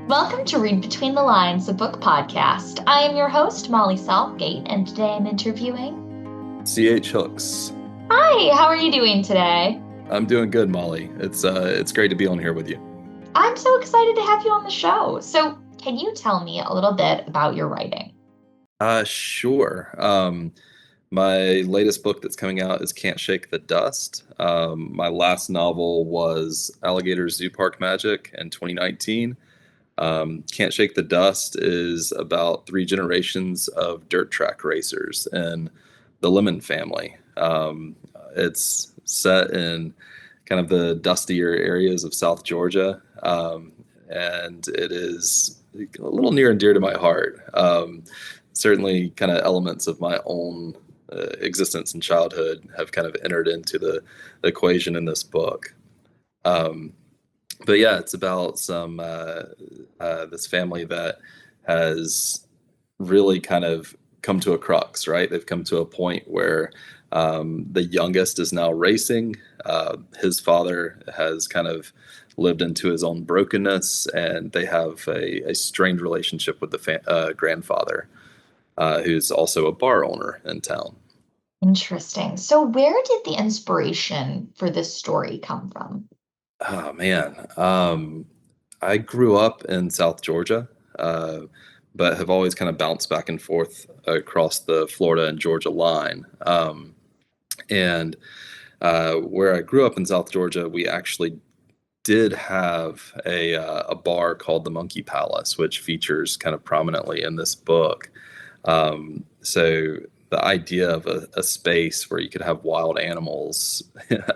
Welcome to Read Between the Lines, a book podcast. I am your host, Molly Southgate, and today I'm interviewing C.H. Hooks. Hi, how are you doing today? I'm doing good, Molly. It's great to be on here with you. I'm so excited to have you on the show. So, can you tell me a little bit about your writing? Sure. My latest book that's coming out is Can't Shake the Dust. My last novel was Alligator Zoo Park Magic in 2019. Can't Shake the Dust is about three generations of dirt track racers in the Lemon family. It's set in kind of the dustier areas of South Georgia, and it is a little near and dear to my heart. Certainly, kind of elements of my own existence and childhood have kind of entered into the equation in this book. But yeah, it's about some this family that has really kind of come to a crux, right? They've come to a point where the youngest is now racing. His father has kind of lived into his own brokenness, and they have a strained relationship with the grandfather, who's also a bar owner in town. Interesting. So, where did the inspiration for this story come from? Oh man, I grew up in South Georgia, uh, but have always kind of bounced back and forth across the Florida and Georgia line. And Where I grew up in South Georgia, we actually did have a bar called the Monkey Palace, which features kind of prominently in this book. So the idea of a space where you could have wild animals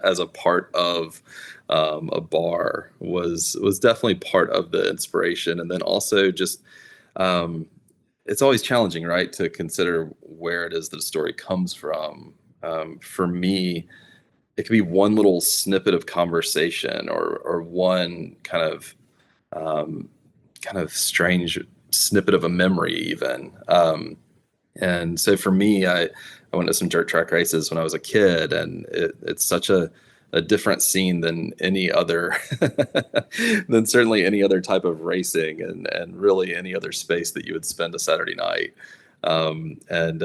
as a part of a bar was definitely part of the inspiration, and then also just um, it's always challenging, right, to consider where it is that a story comes from. For me, it could be one little snippet of conversation or one um, kind of strange snippet of a memory, even. And so for me, I went to some dirt track races when I was a kid, and it's such a different scene than any other, than certainly any other type of racing, and really any other space that you would spend a Saturday night. And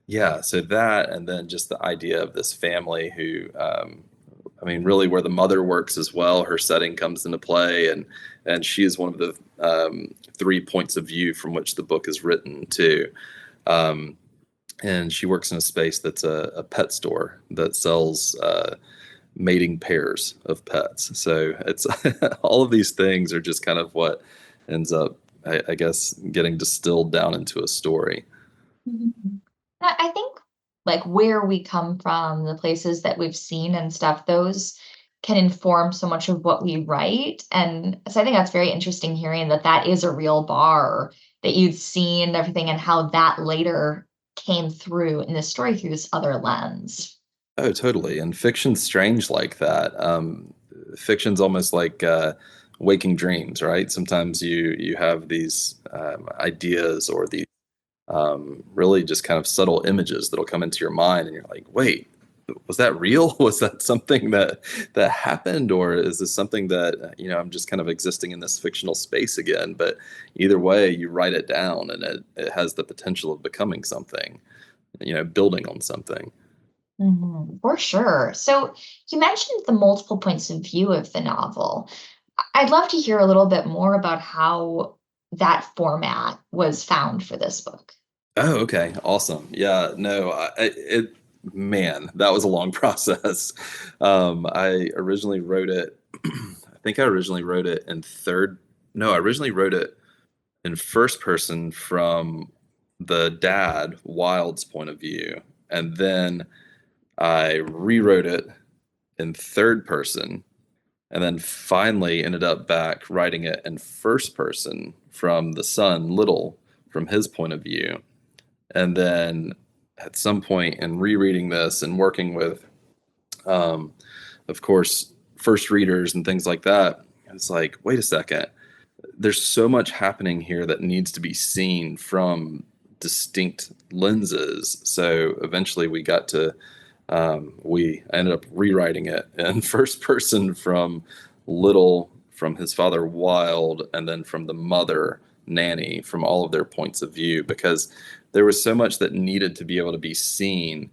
Yeah, so that, and then just the idea of this family who, I mean, really where the mother works as well, her setting comes into play, and she is one of the 3 points of view from which the book is written too. Um, and she works in a space that's a pet store that sells mating pairs of pets. So it's all of these things are just kind of what ends up, I guess, getting distilled down into a story. Mhm. I think like where we come from, the places that we've seen and stuff, those can inform so much of what we write. And so I think that's very interesting hearing that that is a real bar that you'd seen and everything and how that later came through in this story through this other lens. Oh, totally. And fiction's strange like that. Fiction's almost like waking dreams, right? Sometimes you have these ideas or these really just kind of subtle images that'll come into your mind, and you're like, wait, was that real? Was that something that happened, or is this something that I'm just kind of existing in this fictional space again? But either way, you write it down, and it has the potential of becoming something, building on something. For sure. So you mentioned the multiple points of view of the novel. I'd love to hear a little bit more about how that format was found for this book. Oh, okay. Awesome. Yeah, no, man, that was a long process. I originally wrote it, I think I originally wrote it in third, no, I originally wrote it in first person from the dad, Wild's point of view. And then I rewrote it in third person, and then finally ended up back writing it in first person from the son, Little, from his point of view. And then at some point in rereading this and working with, um, of course, first readers and things like that, it's like, wait a second, there's so much happening here that needs to be seen from distinct lenses. So eventually we ended up rewriting it in first person from Little from his father Wild, and then from the mother Nanny, from all of their points of view, because there was so much that needed to be able to be seen,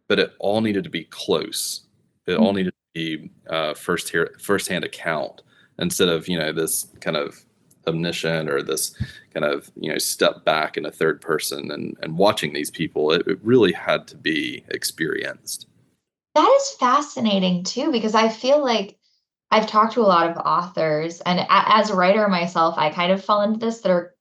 but it all needed to be close. It all needed to be first-hand account instead of, this kind of omniscient or this kind of, step back in a third person and watching these people. It really had to be experienced. That is fascinating too, because I feel like I've talked to a lot of authors, and as a writer myself, I kind of fall into this that are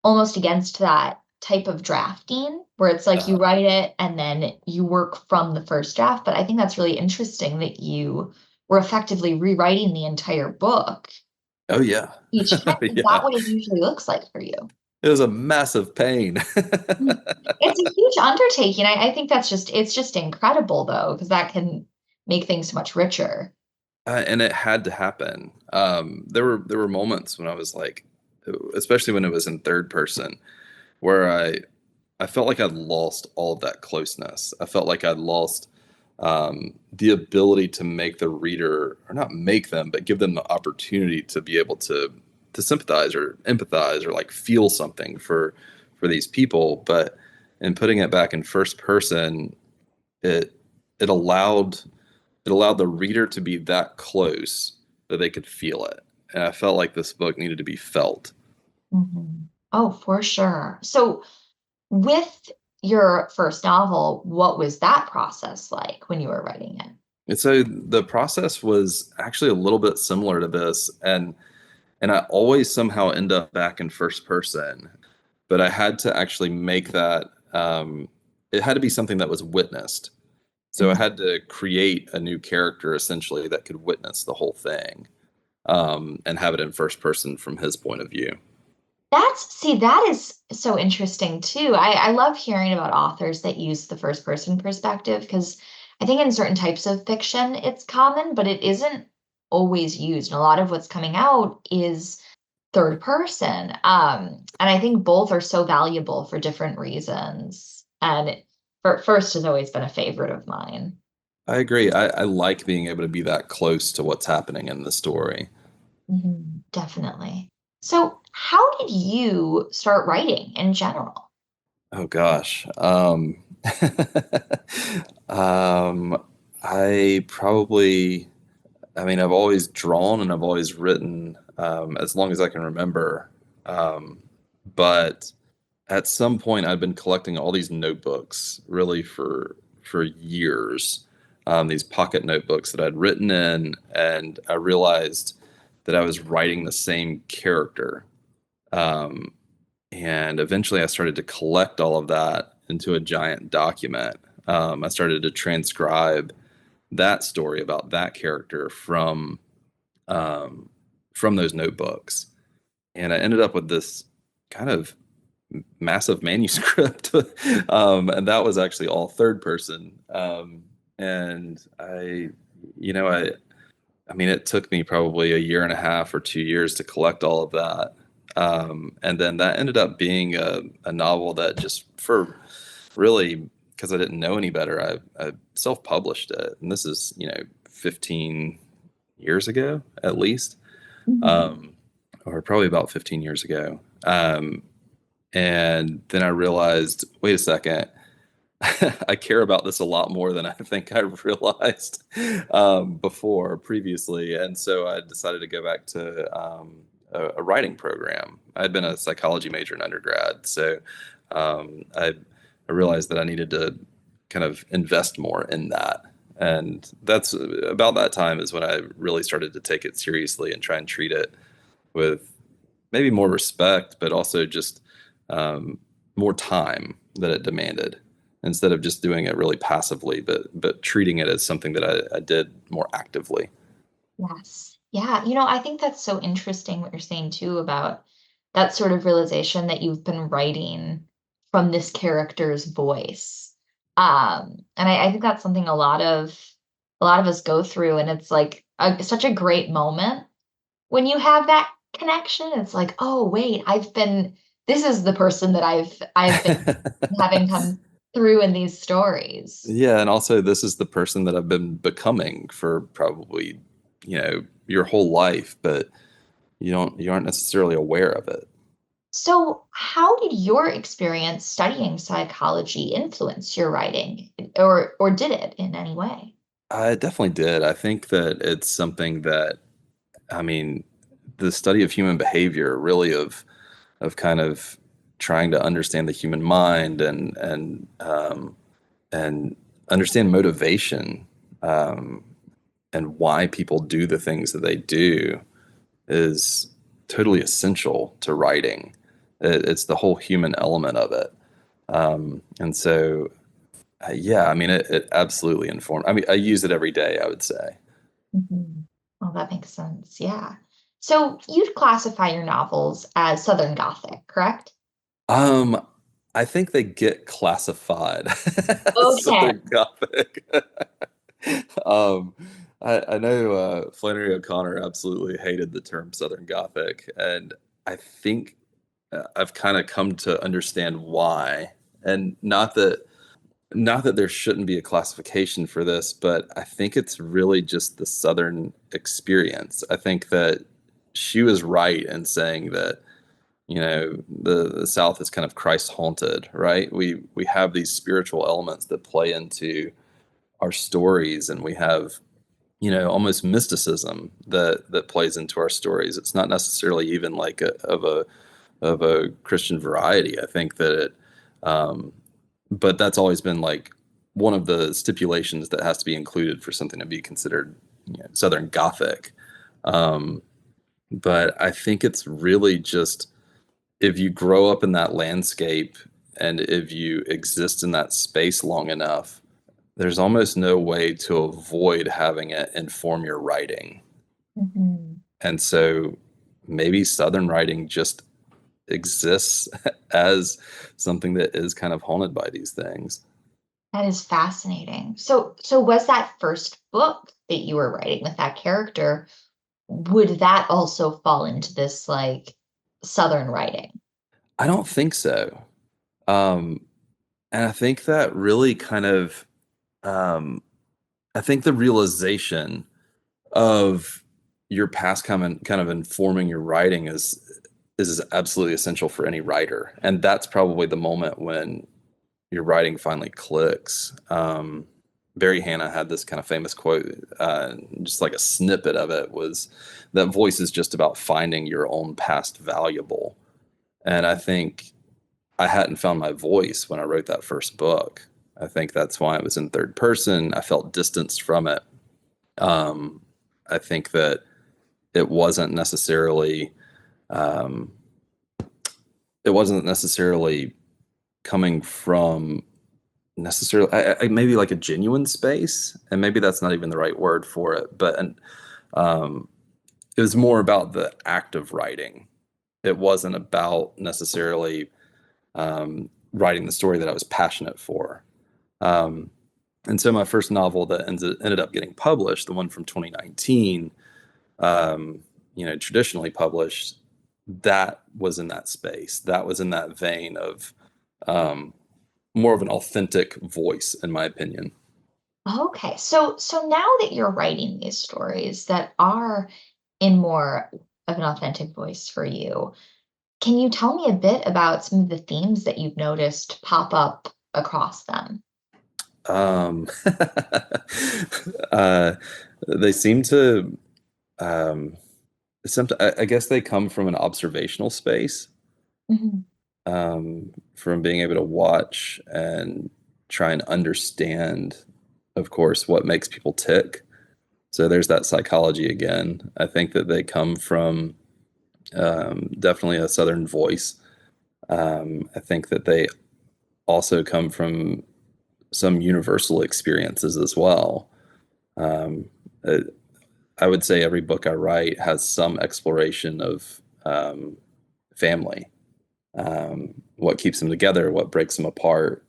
almost against that type of drafting, where it's like you Uh, write it and then you work from the first draft. But I think that's really interesting that you were effectively rewriting the entire book oh yeah. each time. Is that Yeah. what it usually looks like for you? It was a massive pain. Mm. It's a huge undertaking. I think it's just incredible though, because that can make things so much richer. And it had to happen. There were moments when I was like, especially when it was in third person, where I felt like I'd lost all of that closeness. I felt like I'd lost the ability to make the reader, or not make them, but give them the opportunity to be able to sympathize or empathize or like feel something for these people. But in putting it back in first person, it it allowed it allowed the reader to be that close that they could feel it. And I felt like this book needed to be felt. Mhm. Oh, for sure. So, with your first novel, what was that process like when you were writing it? And so the process was actually a little bit similar to this, and I always somehow end up back in first person, but I had to actually make that it had to be something that was witnessed. So I Mhm. had to create a new character essentially that could witness the whole thing, and have it in first person from his point of view. That is so interesting too. I love hearing about authors that use the first person perspective because I think in certain types of fiction it's common, but it isn't always used. And a lot of what's coming out is third person. And I think both are so valuable for different reasons. First has always been a favorite of mine. I agree. I like being able to be that close to what's happening in the story. Mhm, definitely. So, how did you start writing in general? Oh gosh. Um, I probably, I mean, I've always drawn and I've always written, as long as I can remember. Um, but at some point, I'd been collecting all these notebooks really for years. These pocket notebooks that I'd written in, and I realized that I was writing the same character. Um, and eventually I started to collect all of that into a giant document. I started to transcribe that story about that character um, from those notebooks, and I ended up with this kind of massive manuscript, and that was actually all third person. And I mean, it took me probably a year and a half or 2 years to collect all of that. And then that ended up being a novel that just for really, because I didn't know any better, I self-published it. And this is, 15 years ago, at least, Mhm. um, or probably about 15 years ago. And then I realized, wait a second, I care about this a lot more than I think I realized before previously, and so I decided to go back to a writing program. I had been a psychology major in undergrad, so I realized that I needed to kind of invest more in that, and that's about that time is when I really started to take it seriously and try and treat it with maybe more respect, but also just um, more time that it demanded instead of just doing it really passively, but treating it as something that I did more actively. Yes. Yeah. I think that's so interesting what you're saying too about that sort of realization that you've been writing from this character's voice. And I think that's something a lot of us go through, and it's like such a great moment when you have that connection. It's like, oh wait, this is the person that I've been having come through in these stories. Yeah, and also this is the person that I've been becoming for probably, your whole life, but you aren't necessarily aware of it. So, how did your experience studying psychology influence your writing, or did it in any way? I definitely did. I think that it's something that, I mean, the study of human behavior, really of kind of trying to understand the human mind and understand motivation, um, and why people do the things that they do is totally essential to writing. It's the whole human element of it. And so, yeah, I mean, it absolutely informed. I mean, I use it every day, I would say. Mhm. Well, that makes sense. Yeah. So, you'd classify your novels as Southern Gothic, correct? Um, I think they get classified as Okay. Southern Gothic. um, I know Flannery O'Connor absolutely hated the term Southern Gothic, and I think I've kind of come to understand why. And not that there shouldn't be a classification for this, but I think it's really just the Southern experience. I think that she was right in saying that, the South is kind of Christ haunted, right? We have these spiritual elements that play into our stories, and we have, almost mysticism that plays into our stories. It's not necessarily even like of a Christian variety. I think that um, but that's always been like one of the stipulations that has to be included for something to be considered, Southern Gothic. Um, but I think it's really just if you grow up in that landscape and if you exist in that space long enough, there's almost no way to avoid having it inform your writing. Mhm. And so maybe Southern writing just exists as something that is kind of haunted by these things. That is fascinating. So was that first book that you were writing with that character, would that also fall into this, like, Southern writing? I don't think so. Um, and I think that really kind of, um, I think the realization of your past comment kind of informing your writing is absolutely essential for any writer, and that's probably the moment when your writing finally clicks. Barry Hannah had this kind of famous quote, just like a snippet of it was that voice is just about finding your own past valuable. And I think I hadn't found my voice when I wrote that first book. I think that's why it was in third person. I felt distanced from it. Um, I think that it wasn't necessarily um, it wasn't necessarily coming from necessarily maybe like a genuine space, and maybe that's not even the right word for it, but um, it was more about the act of writing. It wasn't about necessarily writing the story that I was passionate for. Um, and so my first novel that ended up getting published, the one from 2019, um, traditionally published, that was in that space. That was in that vein of um, more of an authentic voice, in my opinion. Okay. So now that you're writing these stories that are in more of an authentic voice for you, can you tell me a bit about some of the themes that you've noticed pop up across them? Um, uh, they seem to, um, I guess they come from an observational space, Mhm. from being able to watch and try and understand, of course, what makes people tick. So there's that psychology again. I think that they come from definitely a Southern voice. I think that they also come from some universal experiences as well. Um, uh, I would say every book I write has some exploration of family, what keeps them together, what breaks them apart.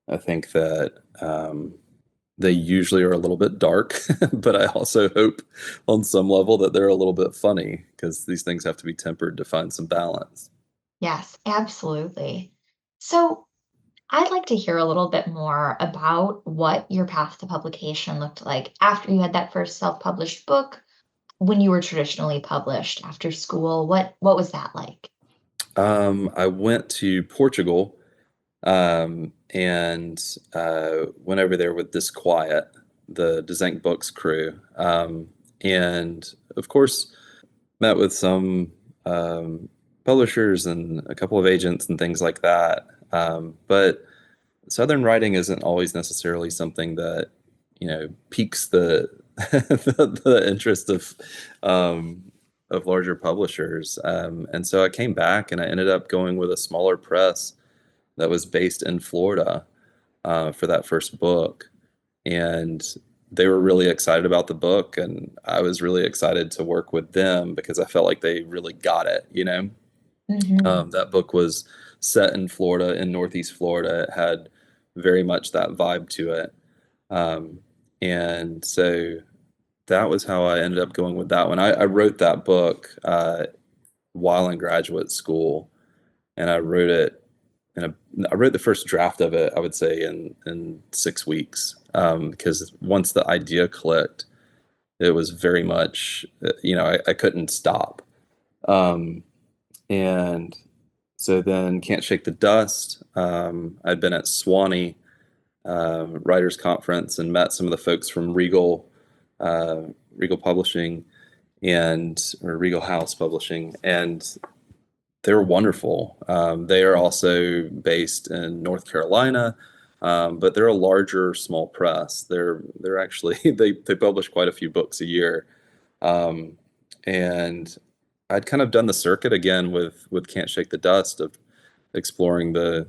I think that they usually are a little bit dark, but I also hope on some level that they're a little bit funny because these things have to be tempered to find some balance. Yes, absolutely. So I'd like to hear a little bit more about what your path to publication looked like after you had that first self-published book. when you were traditionally published after school? What was that like? I went to Portugal and went over there with Disquiet, the Desank Books crew, and of course met with some um, publishers and a couple of agents and things like that. But Southern writing isn't always necessarily something that piques the the interest um, of larger publishers. And so I came back and I ended up going with a smaller press that was based in Florida for that first book. And they were really excited about the book, and I was really excited to work with them because I felt like they really got it. Hmm. That book was set in Florida, in Northeast Florida. It had very much that vibe to it. Um, and so that was how I ended up going with that one. I wrote that book while in graduate school, and I wrote it I wrote the first draft of it, I would say, in 6 weeks. Because once the idea clicked, it was very much, I couldn't stop. Um, and so then Can't Shake the Dust. I'd been at Swanee Writers Conference and met some of the folks from Regal Publishing or Regal House Publishing, and they were wonderful. They are also based in North Carolina, but they're a larger small press. They're actually they publish quite a few books a year, um, and I'd kind of done the circuit again with Can't Shake the Dust of exploring the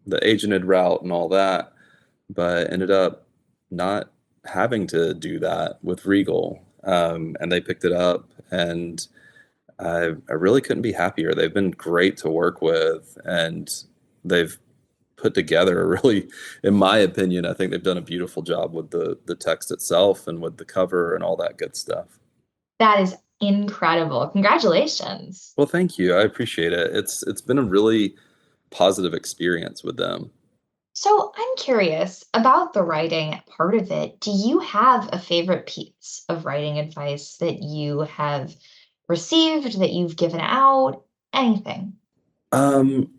agented route and all that, but ended up not having to do that with Regal, and they picked it up and. I really couldn't be happier. They've been great to work with, and they've put together a really, in my opinion, I think they've done a beautiful job with the text itself and with the cover and all that good stuff. That is incredible. Congratulations. Well, thank you. I appreciate it. It's been a really positive experience with them. So I'm curious about the writing part of it. Do you have a favorite piece of writing advice that you have received, that you've given out? Anything? Um,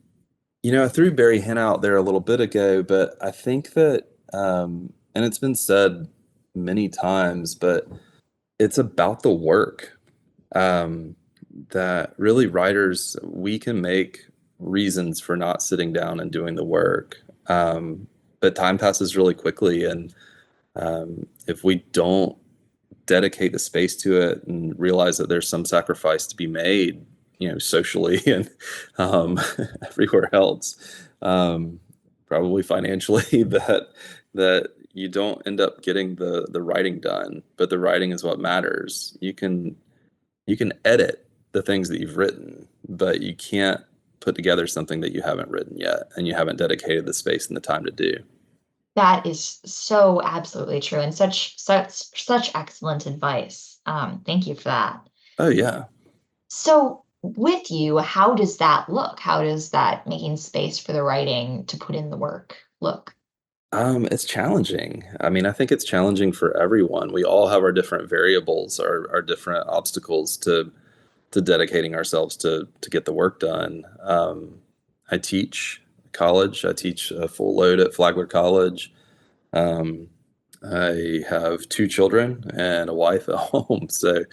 I threw Barry Hinn out there a little bit ago, but I think that, and it's been said many times, but it's about the work. um, that really writers, we can make reasons for not sitting down and doing the work. But time passes really quickly. And if we don't dedicate the space to it and realize that there's some sacrifice to be made, socially and um, everywhere else, um, probably financially, that you don't end up getting the writing done. But the writing is what matters. You can edit the things that you've written, but you can't put together something that you haven't written yet and you haven't dedicated the space and the time to do. That is so absolutely true and such excellent advice. Thank you for that. Oh yeah. So with you, how does that look? How does that making space for the writing to put in the work look? It's challenging. I mean, I think it's challenging for everyone. We all have our different variables, our different obstacles to dedicating ourselves to get the work done. I teach college. I teach a full load at Flagler College. Um, I have two children and a wife at home. So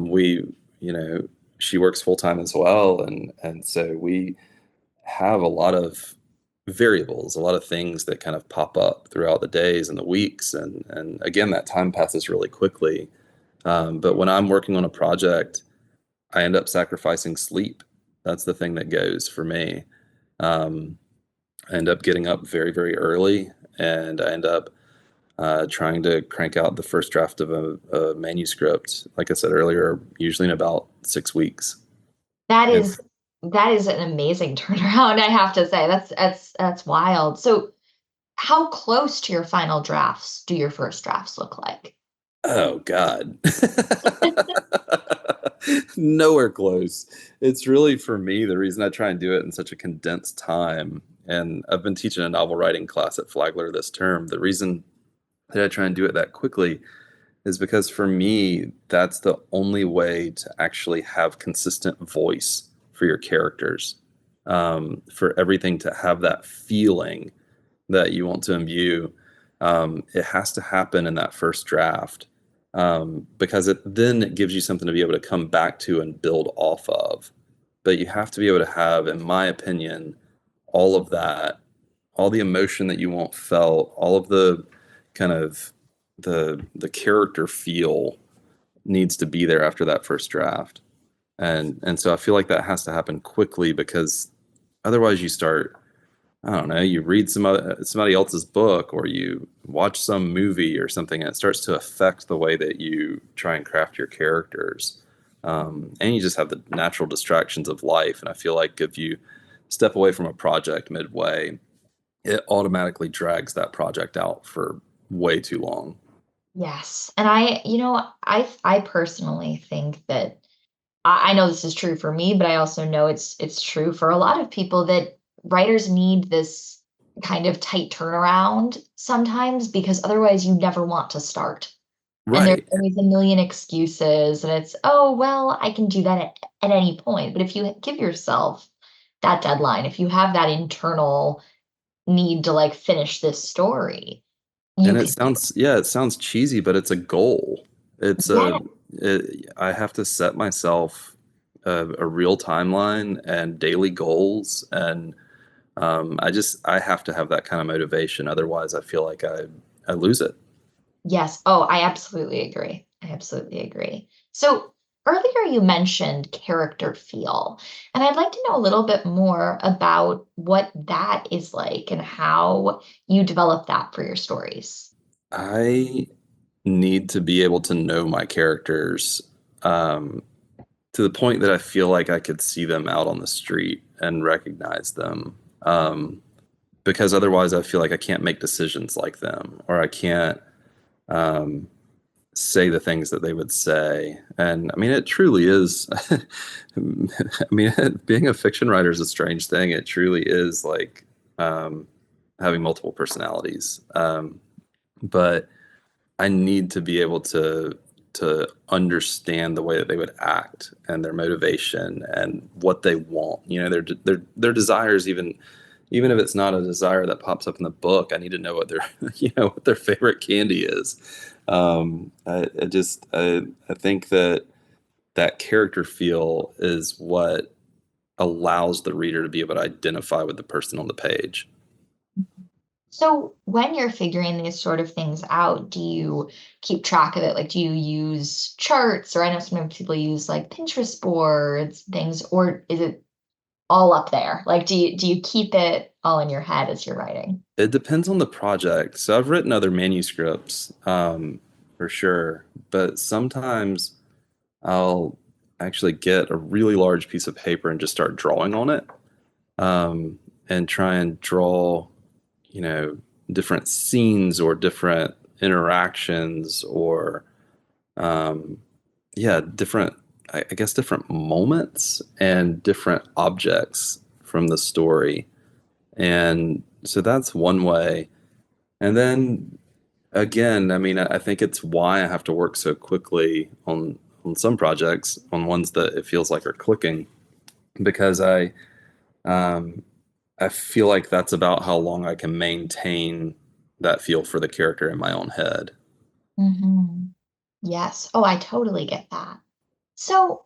we, you know, she works full time as well, and so we have a lot of variables, a lot of things that kind of pop up throughout the days and the weeks, and again, that time passes really quickly. But when I'm working on a project, I end up sacrificing sleep. That's the thing that goes for me. Um, I end up getting up very, very early, and I end up trying to crank out the first draft of a manuscript, like I said earlier, usually in about 6 weeks. That And is that is an amazing turnaround, I have to say. That's wild. So how close to your final drafts do your first drafts look like? oh God, nowhere close. It's really for me the reason I try and do it in such a condensed time. And I've been teaching a novel writing class at Flagler this term. The reason that I try and do it that quickly is because for me, that's the only way to actually have consistent voice for your characters, for everything to have that feeling that you want to imbue. It has to happen in that first draft, because then it gives you something to be able to come back to and build off of. But you have to be able to have, in my opinion, all of that, all the emotion that you want felt, all of the kind of the character feel needs to be there after that first draft. And so I feel like that has to happen quickly, because otherwise you start, I don't know, you read somebody else's book, or you watch some movie or something, and it starts to affect the way that you try and craft your characters. And you just have the natural distractions of life. And I feel like if you step away from a project midway, it automatically drags that project out for way too long. Yes. And I personally think that I know this is true for me, but I also know it's true for a lot of people that writers need this kind of tight turnaround sometimes because otherwise you never want to start. And there's Right. always a million excuses and it's, oh, well, I can do that at any point. But if you give yourself that deadline, if you have that internal need to like finish this story, you And it can do sounds, yeah, it sounds cheesy, but it's a goal. It's it. a, I have to set myself a real timeline and daily goals. And I have to have that kind of motivation. Otherwise, I feel like I lose it. Yes. Oh, I absolutely agree. I absolutely agree. So earlier you mentioned character feel, and I'd like to know a little bit more about what that is like and how you develop that for your stories. I need to be able to know my characters, um, to the point that I feel like I could see them out on the street and recognize them. Because otherwise, I feel like I can't make decisions like them, or I can't um, say the things that they would say. And I mean, it truly is. I mean, being a fiction writer is a strange thing. It truly is like um, having multiple personalities. But I need to be able to understand the way that they would act and their motivation and what they want. You know, their desires, even if it's not a desire that pops up in the book, I need to know what their what their favorite candy is. I think that that character feel is what allows the reader to be able to identify with the person on the page. So when you're figuring these sort of things out, do you keep track of it? Like, do you use charts, or I know sometimes people use like Pinterest boards, things, or is it all up there? Like, do you keep it all in your head as you're writing? It depends on the project. So I've written other manuscripts, for sure, but sometimes I'll actually get a really large piece of paper and just start drawing on it, um, and try and draw, you know, different scenes or different interactions, or um, yeah, different, I guess, different moments and different objects from the story. And so that's one way. And then again, I mean, I think it's why I have to work so quickly on some projects, on ones that it feels like are clicking, because um, I feel like that's about how long I can maintain that feel for the character in my own head. Mhm. Yes. Oh, I totally get that. So,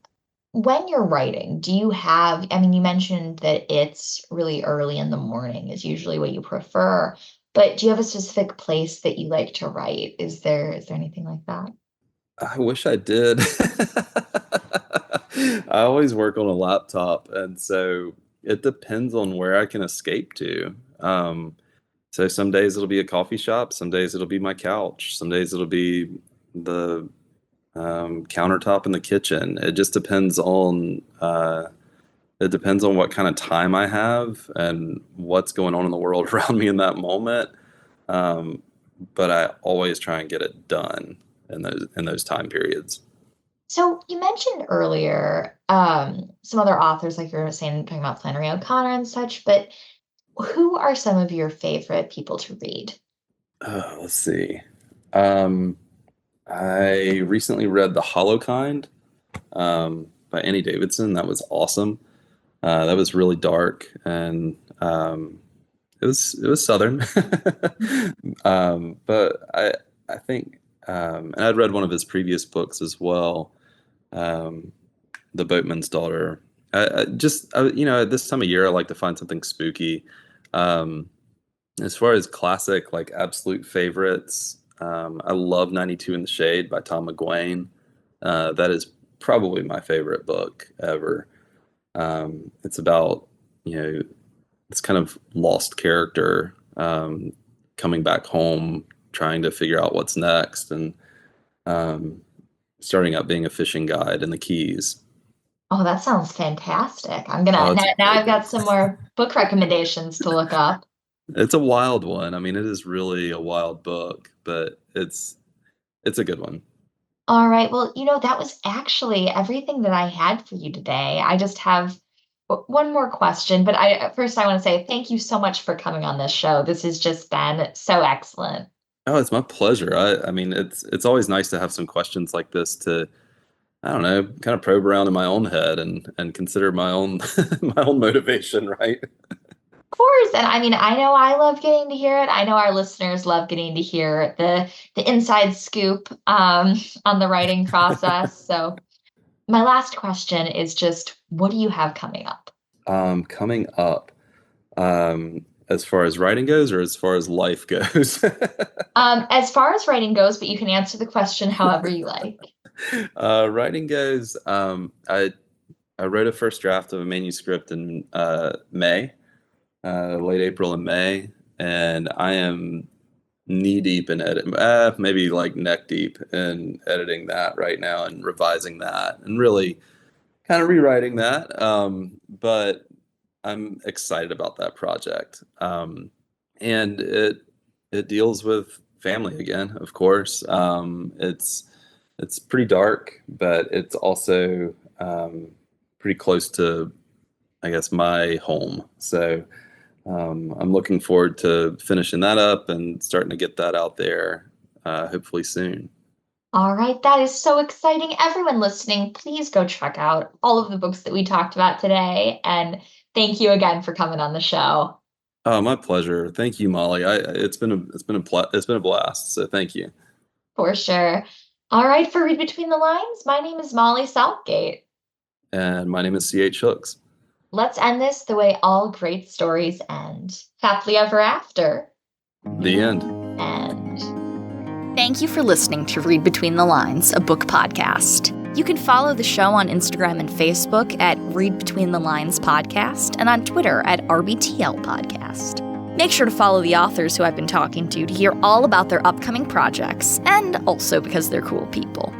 when you're writing, do you have, I mean, you mentioned that it's really early in the morning is usually what you prefer, but do you have a specific place that you like to write? Is there anything like that? I wish I did. I always work on a laptop, and so it depends on where I can escape to. So some days it'll be a coffee shop, some days it'll be my couch, some days it'll be the countertop in the kitchen. It depends on what kind of time I have and what's going on in the world around me in that moment. Um, but I always try and get it done in those time periods. So you mentioned earlier some other authors, like you were saying, talking about Flannery O'Connor and such, but who are some of your favorite people to read? Let's see. Um, I recently read The Hollow Kind by Annie Davidson. That was awesome. That was really dark and it was Southern. But I think and I'd read one of his previous books as well, um, The Boatman's Daughter. At this time of year, I like to find something spooky. Um, as far as classic, like absolute favorites, I love 92 in the Shade by Tom McGuane. That is probably my favorite book ever. It's about, you know, this kind of lost character coming back home, trying to figure out what's next, and um, starting out being a fishing guide in the Keys. Oh, that sounds fantastic. I'm gonna Oh, now, it's a now great I've book. got some more book recommendations to look up. It's a wild one. I mean, it is really a wild book, but it's a good one. All right. Well, that was actually everything that I had for you today. I just have one more question, but first I want to say thank you so much for coming on this show. This has just been so excellent. Oh, it's my pleasure. I mean, it's always nice to have some questions like this to, I don't know, kind of probe around in my own head and consider my own my own motivation, right? Of course, and I mean, I know I love getting to hear it. I know our listeners love getting to hear the inside scoop on the writing process. So, my last question is just, what do you have coming up? Coming up, as far as writing goes, or as far as life goes. As far as writing goes, but you can answer the question however you like. Writing goes, I wrote a first draft of a manuscript in May, late April and May, and I am knee deep in edit, maybe like neck deep in editing that right now and revising that and really kind of rewriting that. But I'm excited about that project. And it deals with family again, of course. It's pretty dark, but it's also pretty close to, I guess, my home. So I'm looking forward to finishing that up and starting to get that out there, hopefully soon. All right, that is so exciting. Everyone listening, please go check out all of the books that we talked about today. And thank you again for coming on the show. Oh, my pleasure. Thank you, Molly. It's been a blast. So thank you. For sure. All right, for Read Between the Lines, my name is Molly Southgate. And my name is C.H. Hooks. Let's end this the way all great stories end. Happily ever after. The end. And thank you for listening to Read Between the Lines, a book podcast. You can follow the show on Instagram and Facebook at Read Between the Lines Podcast and on Twitter at RBTL Podcast. Make sure to follow the authors who I've been talking to hear all about their upcoming projects, and also because they're cool people.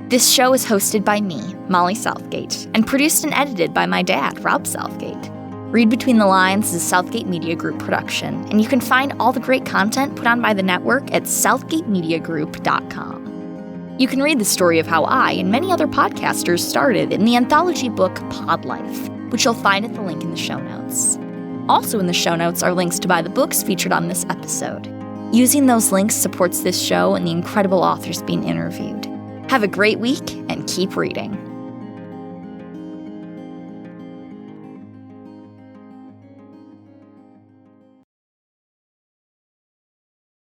This show is hosted by me, Molly Southgate, and produced and edited by my dad, Rob Southgate. Read Between the Lines is a Southgate Media Group production, and you can find all the great content put on by the network at southgatemediagroup.com. You can read the story of how I and many other podcasters started in the anthology book Pod Life, which you'll find at the link in the show notes. Also in the show notes are links to buy the books featured on this episode. Using those links supports this show and the incredible authors being interviewed. Have a great week and keep reading.